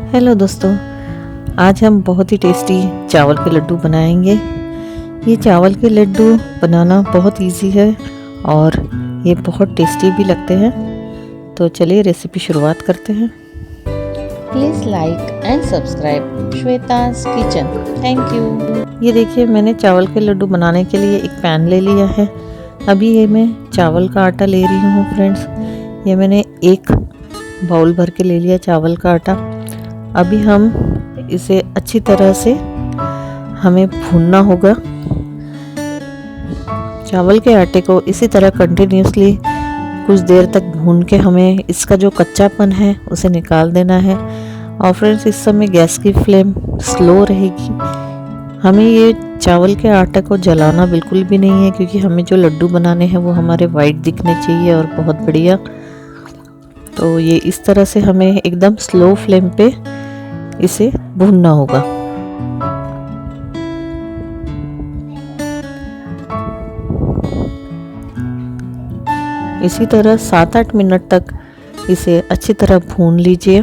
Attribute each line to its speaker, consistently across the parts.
Speaker 1: Hello दोस्तों, आज हम बहुत ही टेस्टी चावल के लड्डू बनाएंगे। ये चावल के लड्डू बनाना बहुत इजी है और ये बहुत टेस्टी भी लगते हैं। तो चलिए रेसिपी शुरुआत करते हैं।
Speaker 2: Please like and subscribe Shweta's kitchen. Thank you.
Speaker 1: ये देखिए, मैंने चावल के लड्डू बनाने के लिए एक पैन ले लिया है। अभी ये मैं चावल का आटा ले रही हूँ फ्रेंड्स। ये मैंने एक बाउल भर के ले लिया चावल का आटा। अभी हम इसे अच्छी तरह से हमें भूनना होगा। चावल के आटे को इसी तरह कंटिन्यूसली कुछ देर तक भून के हमें इसका जो कच्चापन है उसे निकाल देना है। और फ्रेंड्स, इस समय गैस की फ्लेम स्लो रहेगी। हमें ये चावल के आटे को जलाना बिल्कुल भी नहीं है, क्योंकि हमें जो लड्डू बनाने हैं वो हमारे वाइट दिखने चाहिए और बहुत बढ़िया। तो ये इस तरह से हमें एकदम स्लो फ्लेम पे इसे भूनना होगा। इसी तरह 7-8 मिनट तक इसे अच्छी तरह भून लीजिए।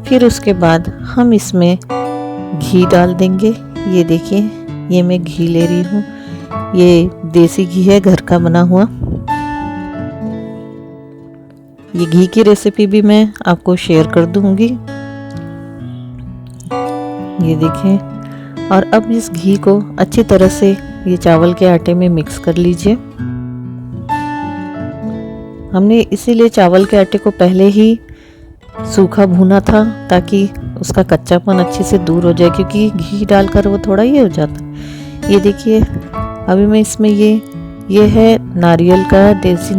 Speaker 1: फिर उसके बाद हम इसमें घी डाल देंगे। ये देखिए, ये मैं घी ले रही हूँ। ये देसी घी है, घर का बना हुआ। ये घी की रेसिपी भी मैं आपको शेयर कर दूंगी। ये देखें। और अब इस घी को अच्छी तरह से ये चावल के आटे में मिक्स कर लीजिए। हमने इसीलिए चावल के आटे को पहले ही सूखा भूना था, ताकि उसका कच्चापन अच्छे से दूर हो जाए, क्योंकि घी डालकर वो थोड़ा ये हो जाता। ये देखिए, अभी मैं इसमें ये है नारियल का देसी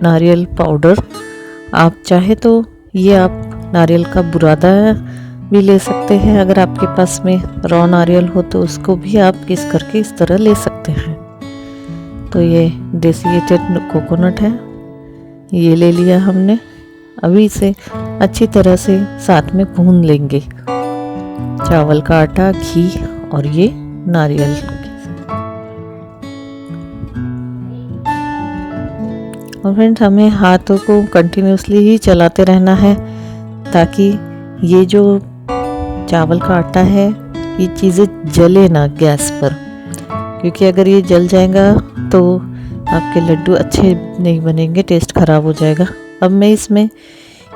Speaker 1: नारियल पाउडर। आप चाहे तो ये आप नारियल का बुरादा भी ले सकते हैं। अगर आपके पास में रॉ नारियल हो तो उसको भी आप किस करके इस तरह ले सकते हैं। तो ये डेसिकेटेड कोकोनट है, ये ले लिया हमने। अभी इसे अच्छी तरह से साथ में भून लेंगे, चावल का आटा, घी और ये नारियल। और फ्रेंड्स, हमें हाथों को कंटिन्यूसली ही चलाते रहना है, ताकि ये जो चावल का आटा है ये चीज़ें जले ना गैस पर, क्योंकि अगर ये जल जाएगा तो आपके लड्डू अच्छे नहीं बनेंगे, टेस्ट ख़राब हो जाएगा। अब मैं इसमें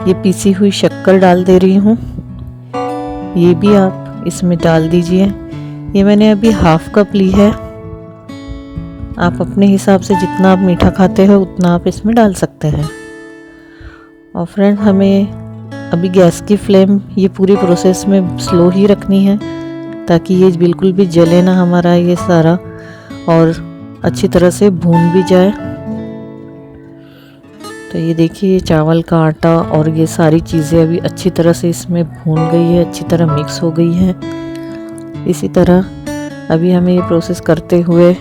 Speaker 1: ये पीसी हुई शक्कर डाल दे रही हूँ। ये भी आप इसमें डाल दीजिए। ये मैंने अभी हाफ कप ली है। आप अपने हिसाब से जितना आप मीठा खाते हो उतना आप इसमें डाल सकते हैं। और फ्रेंड, हमें अभी गैस की फ्लेम ये पूरी प्रोसेस में स्लो ही रखनी है, ताकि ये बिल्कुल भी जले ना हमारा ये सारा, और अच्छी तरह से भून भी जाए। तो ये देखिए, चावल का आटा और ये सारी चीज़ें अभी अच्छी तरह से इसमें भून गई है, अच्छी तरह मिक्स हो गई है। इसी तरह अभी हमें ये प्रोसेस करते हुए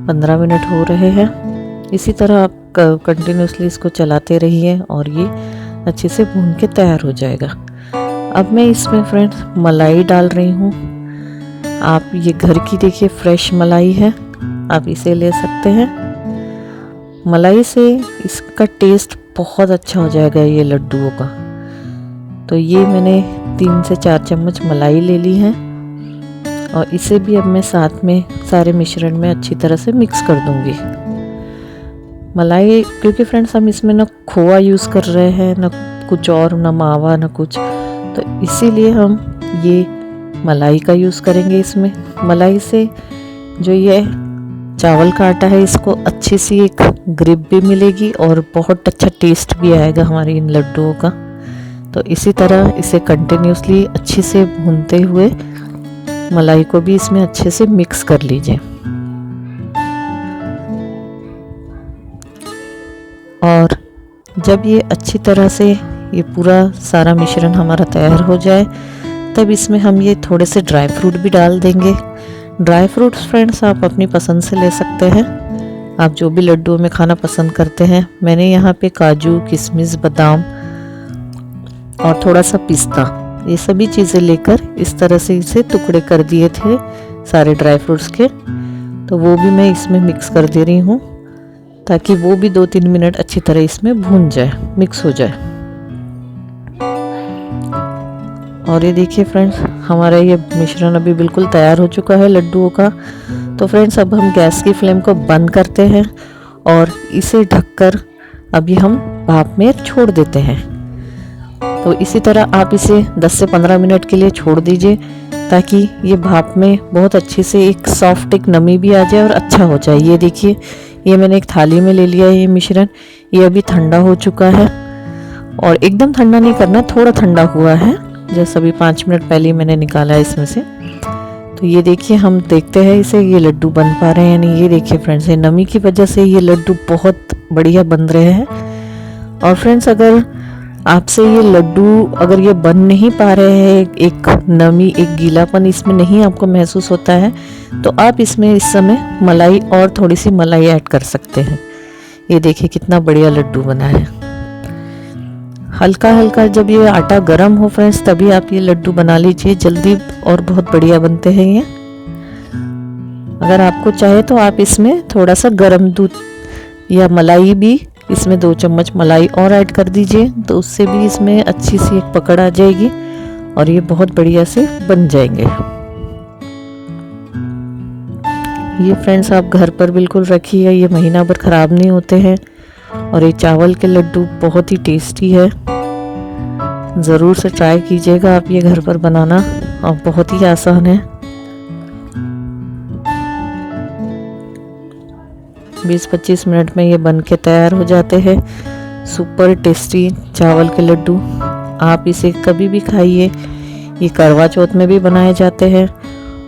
Speaker 1: 15 मिनट हो रहे हैं। इसी तरह आप कंटिन्यूसली इसको चलाते रहिए और ये अच्छे से भून के तैयार हो जाएगा। अब मैं इसमें फ्रेंड्स मलाई डाल रही हूँ। आप ये घर की देखिए फ्रेश मलाई है, आप इसे ले सकते हैं। मलाई से इसका टेस्ट बहुत अच्छा हो जाएगा ये लड्डुओं का। तो ये मैंने 3 से 4 चम्मच मलाई ले ली है, और इसे भी अब मैं साथ में सारे मिश्रण में अच्छी तरह से मिक्स कर दूंगी। मलाई, क्योंकि फ्रेंड्स हम इसमें ना खोआ यूज़ कर रहे हैं, ना कुछ और, ना मावा, ना कुछ, तो इसीलिए हम ये मलाई का यूज़ करेंगे इसमें। मलाई से जो ये चावल का आटा है इसको अच्छी सी एक ग्रिप भी मिलेगी और बहुत अच्छा टेस्ट भी आएगा हमारे इन लड्डुओं का। तो इसी तरह इसे कंटिन्यूसली अच्छे से भूनते हुए मलाई को भी इसमें अच्छे से मिक्स कर लीजिए। और जब ये अच्छी तरह से ये पूरा सारा मिश्रण हमारा तैयार हो जाए, तब इसमें हम ये थोड़े से ड्राई फ्रूट भी डाल देंगे। ड्राई फ्रूट्स फ्रेंड्स आप अपनी पसंद से ले सकते हैं, आप जो भी लड्डुओं में खाना पसंद करते हैं। मैंने यहाँ पे काजू, किशमिश, बादाम और थोड़ा सा पिस्ता, ये सभी चीज़ें लेकर इस तरह से इसे टुकड़े कर दिए थे सारे ड्राई फ्रूट्स के। तो वो भी मैं इसमें मिक्स कर दे रही हूँ, ताकि वो भी 2-3 मिनट अच्छी तरह इसमें भून जाए, मिक्स हो जाए। और ये देखिए फ्रेंड्स, हमारा ये मिश्रण अभी बिल्कुल तैयार हो चुका है लड्डुओं का। तो फ्रेंड्स, अब हम गैस की फ्लेम को बंद करते हैं और इसे ढककर अभी हम भाप में छोड़ देते हैं। तो इसी तरह आप इसे 10 से 15 मिनट के लिए छोड़ दीजिए, ताकि ये भाप में बहुत अच्छे से एक सॉफ्ट एक नमी भी आ जाए और अच्छा हो जाए। ये देखिए, ये मैंने एक थाली में ले लिया है ये मिश्रण। ये अभी ठंडा हो चुका है, और एकदम ठंडा नहीं करना, थोड़ा ठंडा हुआ है, जैसे अभी 5 मिनट पहले मैंने निकाला है इसमें से। तो ये देखिए, हम देखते हैं इसे ये लड्डू बन पा रहे हैं या नहीं। ये देखिए फ्रेंड्स, ये नमी की वजह से ये लड्डू बहुत बढ़िया बन रहे हैं। और फ्रेंड्स, अगर आपसे ये लड्डू अगर ये बन नहीं पा रहे हैं, एक नमी एक गीलापन इसमें नहीं आपको महसूस होता है, तो आप इसमें इस समय मलाई और थोड़ी सी मलाई ऐड कर सकते हैं। ये देखिए कितना बढ़िया लड्डू बना है। हल्का हल्का जब ये आटा गर्म हो फ्रेंड्स, तभी आप ये लड्डू बना लीजिए, जल्दी और बहुत बढ़िया बनते हैं ये। अगर आपको चाहे तो आप इसमें थोड़ा सा गर्म दूध या मलाई भी, इसमें 2 चम्मच मलाई और ऐड कर दीजिए, तो उससे भी इसमें अच्छी सी एक पकड़ आ जाएगी और ये बहुत बढ़िया से बन जाएंगे। ये फ्रेंड्स, आप घर पर बिल्कुल रखिए, ये महीना भर ख़राब नहीं होते हैं। और ये चावल के लड्डू बहुत ही टेस्टी है, ज़रूर से ट्राई कीजिएगा आप ये घर पर बनाना, और बहुत ही आसान है। 20-25 मिनट में ये बन के तैयार हो जाते हैं, सुपर टेस्टी चावल के लड्डू। आप इसे कभी भी खाइए, ये करवा चौथ में भी बनाए जाते हैं,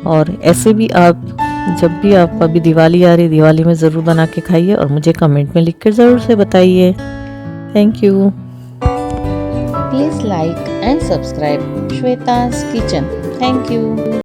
Speaker 1: और ऐसे भी आप जब भी आप, अभी दिवाली आ रही, दिवाली में ज़रूर बना के खाइए और मुझे कमेंट में लिख कर ज़रूर से बताइए। Thank you.
Speaker 2: Please like and subscribe Shweta's Kitchen. Thank you.